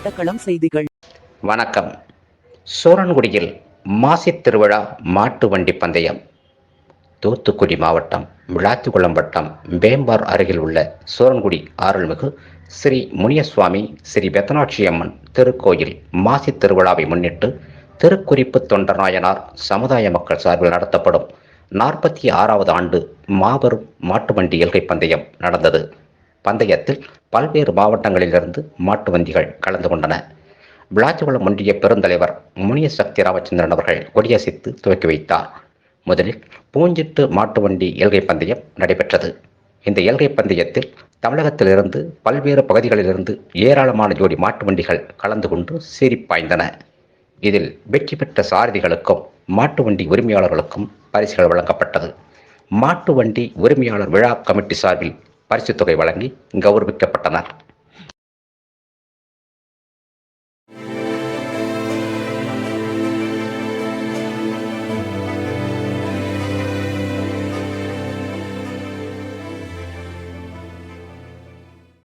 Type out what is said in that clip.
ஆட்டக்களம் செய்திகள். வணக்கம். சோரன்குடியில் மாசித் திருவிழா மாட்டு வண்டி பந்தயம். தூத்துக்குடி மாவட்டம் விளாத்திக்குளம் வட்டம் வேம்பார் அருகில் உள்ள சோரன்குடி அருள்மிகு ஸ்ரீ முனியசுவாமி ஸ்ரீ பெத்தனாட்சி அம்மன் திருக்கோயில் மாசித் திருவிழாவை முன்னிட்டு திருக்குறிப்பு தொண்டநாயனார் சமுதாய மக்கள் சார்பில் நடத்தப்படும் 46வது ஆண்டு மாபெரும் மாட்டு வண்டி எல்கை பந்தயம் நடந்தது. பந்தயத்தில் பல்வேறு மாவட்டங்களிலிருந்து மாட்டு வண்டிகள் கலந்து கொண்டன. விளாத்திக்குளம் ஒன்றிய பெருந்தலைவர் முனியசக்தி ராமச்சந்திரன் அவர்கள் கொடியசைத்து துவக்கி வைத்தார். முதலில் பூஞ்சிட்டு மாட்டு வண்டி எல்கை பந்தயம் நடைபெற்றது. இந்த எல்கை பந்தயத்தில் தமிழகத்திலிருந்து பல்வேறு பகுதிகளிலிருந்து ஏராளமான ஜோடி மாட்டு வண்டிகள் கலந்து கொண்டு சீறிப்பாய்ந்தன. இதில் வெற்றி பெற்ற சாரதிகளுக்கும் மாட்டு வண்டி உரிமையாளர்களுக்கும் பரிசுகள் வழங்கப்பட்டது. மாட்டு வண்டி உரிமையாளர் விழா கமிட்டி சார்பில் பரிசுத் தொகை வழங்கி கௌரவிக்கப்பட்டனர்.